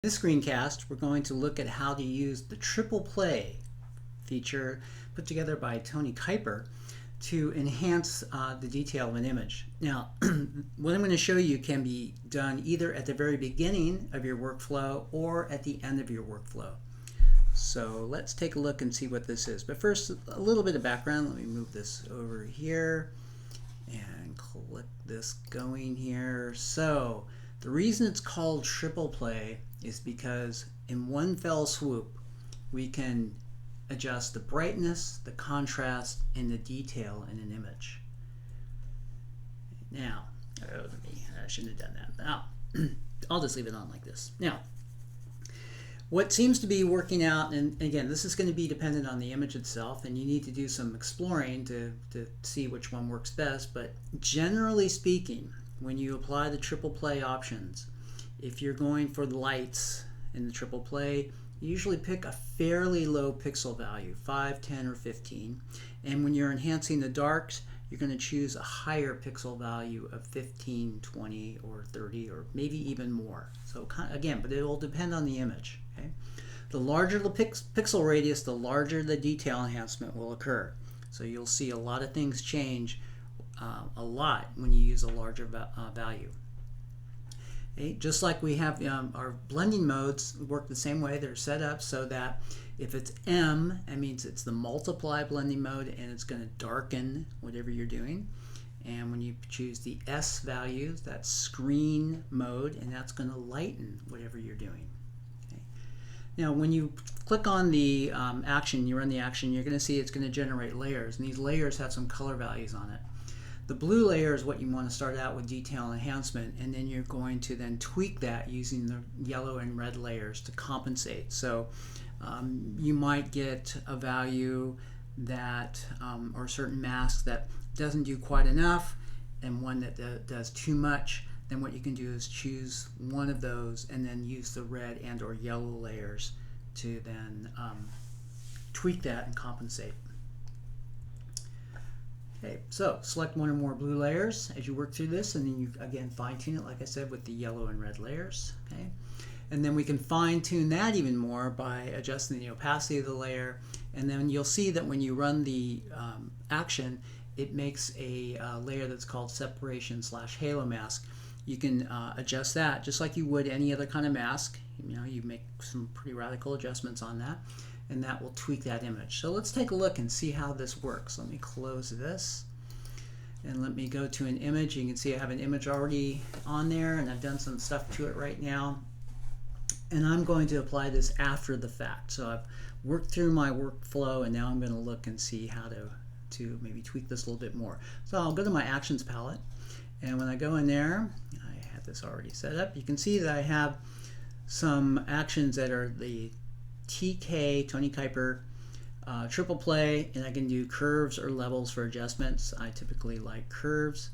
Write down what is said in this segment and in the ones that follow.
In this screencast, we're going to look at how to use the triple play feature put together by Tony Kuiper to enhance the detail of an image. Now, what I'm going to show you can be done either at the very beginning of your workflow or at the end of your workflow. So let's take a look and see what this is. But first, a little bit of background. Let me move this over here and click this going here. So the reason it's called triple play is because in one fell swoop we can adjust the brightness, the contrast, and the detail in an image. Now, I shouldn't have done that. Now, I'll just leave it on like this. Now, what seems to be working out, and again, this is going to be dependent on the image itself, and you need to do some exploring to see which one works best, but generally speaking, when you apply the triple play options, if you're going for the lights in the triple play, you usually pick a fairly low pixel value, 5, 10, or 15. And when you're enhancing the darks, you're going to choose a higher pixel value of 15, 20, or 30, or maybe even more. So again, but it will depend on the image. Okay? The larger the pixel radius, the larger the detail enhancement will occur. So you'll see a lot of things change a lot when you use a larger value. Okay? Just like we have our blending modes work the same way. They're set up so that if it's M, that means it's the multiply blending mode and it's going to darken whatever you're doing. And when you choose the S values, that's screen mode, and that's going to lighten whatever you're doing. Okay? Now, when you click on the action, you run the action, you're going to see it's going to generate layers, and these layers have some color values on it. The blue layer is what you want to start out with detail enhancement, and then you're going to then tweak that using the yellow and red layers to compensate. So you might get a value that, or a certain mask that doesn't do quite enough, and one that does too much. Then what you can do is choose one of those and then use the red and or yellow layers to then tweak that and compensate. Okay, so select one or more blue layers as you work through this, and then you again fine-tune it, like I said, with the yellow and red layers. Okay, and then we can fine-tune that even more by adjusting the opacity of the layer, and then you'll see that when you run the action, it makes a layer that's called separation/halo mask. You can adjust that just like you would any other kind of mask. You know, you make some pretty radical adjustments on that, and that will tweak that image. So let's take a look and see how this works. Let me close this and let me go to an image. You can see I have an image already on there, and I've done some stuff to it right now, and I'm going to apply this after the fact. So I've worked through my workflow, and now I'm going to look and see how to maybe tweak this a little bit more. So I'll go to my actions palette, and when I go in there, I have this already set up. You can see that I have some actions that are the TK, Tony Kuiper, triple play, and I can do curves or levels for adjustments. I typically like curves.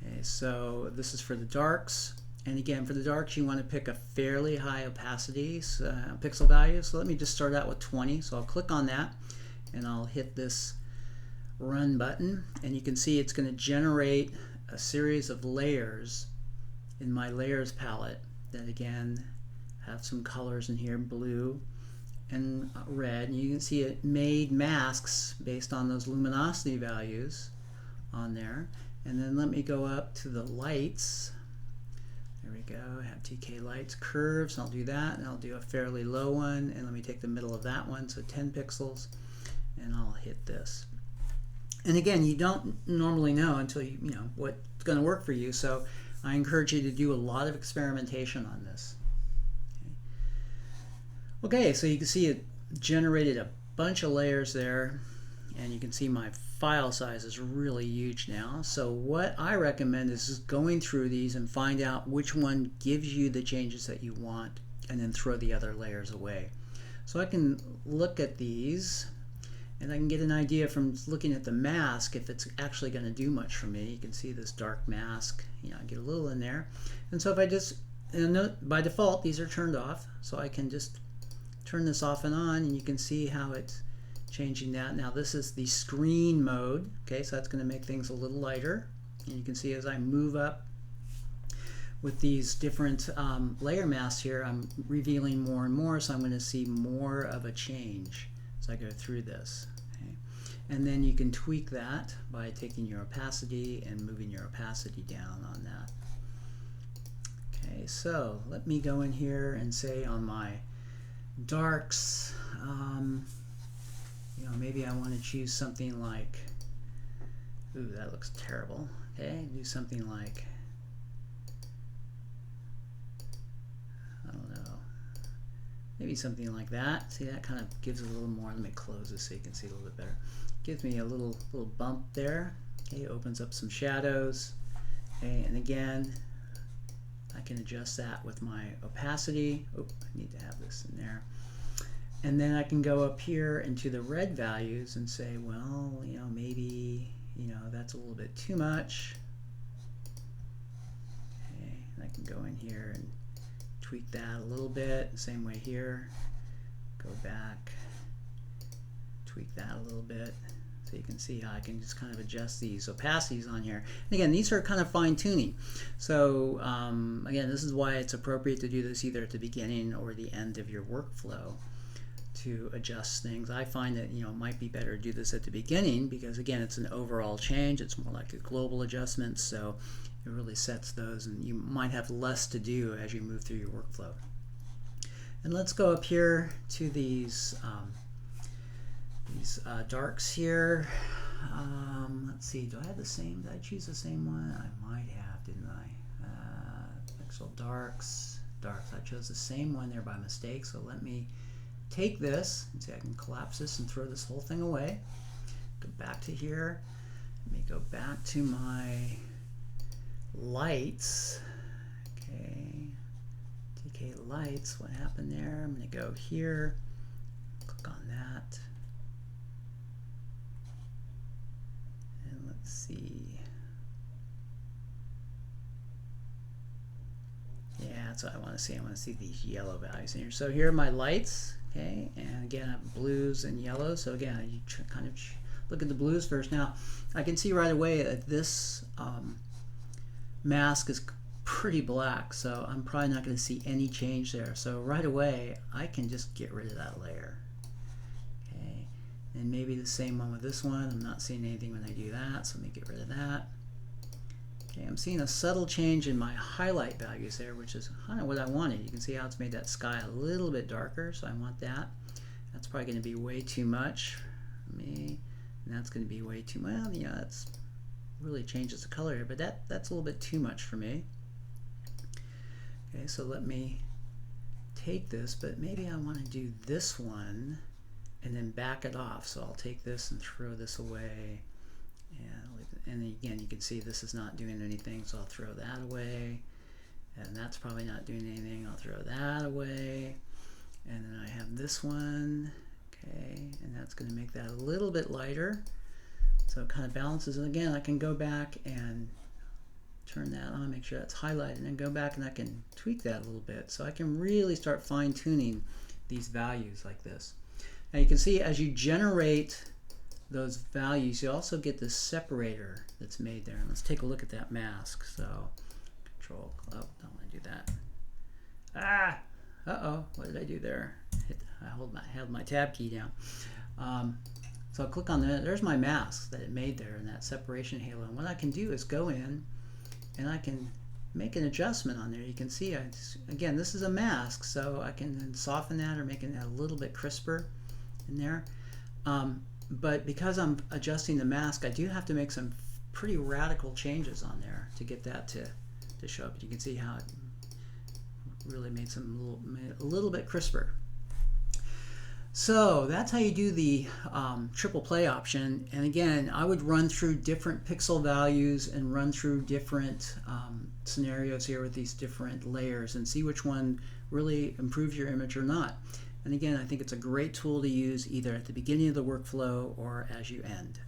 Okay, so this is for the darks, and again for the darks you want to pick a fairly high opacity pixel value. So let me just start out with 20. So I'll click on that and I'll hit this run button, and you can see it's going to generate a series of layers in my layers palette that again have some colors in here, blue and red, and you can see it made masks based on those luminosity values on there. And then let me go up to the lights. There we go. I have TK lights, curves, and I'll do that, and I'll do a fairly low one, and let me take the middle of that one, so 10 pixels, and I'll hit this. And again, you don't normally know until you know what's going to work for you, so I encourage you to do a lot of experimentation on this. Okay, so you can see it generated a bunch of layers there, and you can see my file size is really huge now. So what I recommend is just going through these and find out which one gives you the changes that you want, and then throw the other layers away. So I can look at these, and I can get an idea from looking at the mask if it's actually going to do much for me. You can see this dark mask, I get a little in there. And so if I just, note by default these are turned off, so I can just turn this off and on, and you can see how it's changing that. Now this is the screen mode, okay, so that's going to make things a little lighter, and you can see as I move up with these different layer masks here, I'm revealing more and more, so I'm going to see more of a change as I go through this. Okay? And then you can tweak that by taking your opacity and moving your opacity down on that. Okay, so let me go in here and say on my darks, you know, maybe I want to choose something like, ooh, that looks terrible. Okay, do something like, I don't know, maybe something like that. See, that kind of gives it a little more. Let me close this so you can see a little bit better. Gives me a little bump there. Okay, opens up some shadows. Okay, and again, I can adjust that with my opacity. Oh, I need to have this in there. And then I can go up here into the red values and say, well, you know, maybe, you know, that's a little bit too much. Okay, and I can go in here and tweak that a little bit. Same way here. Go back, tweak that a little bit. So you can see how I can just kind of adjust these opacities on here. And again, these are kind of fine tuning. So again, this is why it's appropriate to do this either at the beginning or the end of your workflow to adjust things. I find that, you know, it might be better to do this at the beginning because again, it's an overall change. It's more like a global adjustment, so it really sets those, and you might have less to do as you move through your workflow. And let's go up here to these darks here. Let's see, do I have the same? Did I choose the same one? I might have, didn't I? Pixel darks. I chose the same one there by mistake, so let me take this and see, I can collapse this and throw this whole thing away. Go back to here. Let me go back to my lights. Okay, TK lights. What happened there? I'm going to go here, click on that, and let's see. Yeah, that's what I want to see. I want to see these yellow values in here. So here are my lights. Okay, and again, I have blues and yellows. So again, you kind of look at the blues first. Now, I can see right away that this mask is pretty black, so I'm probably not going to see any change there. So right away, I can just get rid of that layer. Okay, and maybe the same one with this one. I'm not seeing anything when I do that, so let me get rid of that. Okay, I'm seeing a subtle change in my highlight values there, which is kind of what I wanted. You can see how it's made that sky a little bit darker, so I want that. That's probably going to be way too much for me, and that's going to be way too much. Well, yeah, that's really changes the color here, but that's a little bit too much for me. Okay, so let me take this, but maybe I want to do this one and then back it off. So I'll take this and throw this away. And again, you can see this is not doing anything, so I'll throw that away. And that's probably not doing anything. I'll throw that away. And then I have this one, okay, and that's going to make that a little bit lighter. So it kind of balances. And again, I can go back and turn that on, make sure that's highlighted, and then go back and I can tweak that a little bit. So I can really start fine-tuning these values like this. Now you can see as you generate those values, you also get this separator that's made there. And let's take a look at that mask. So control, oh, don't want to do that. Ah, uh-oh, what did I do there? I held my tab key down. So I'll click on that. There's my mask that it made there in that separation halo. And what I can do is go in and I can make an adjustment on there. You can see, again, this is a mask, so I can then soften that or make it a little bit crisper in there. But because I'm adjusting the mask, I do have to make some pretty radical changes on there to get that to show up. You can see how it really made a little bit crisper. So that's how you do the triple play option. And again, I would run through different pixel values and run through different scenarios here with these different layers and see which one really improves your image or not. And again, I think it's a great tool to use either at the beginning of the workflow or as you end.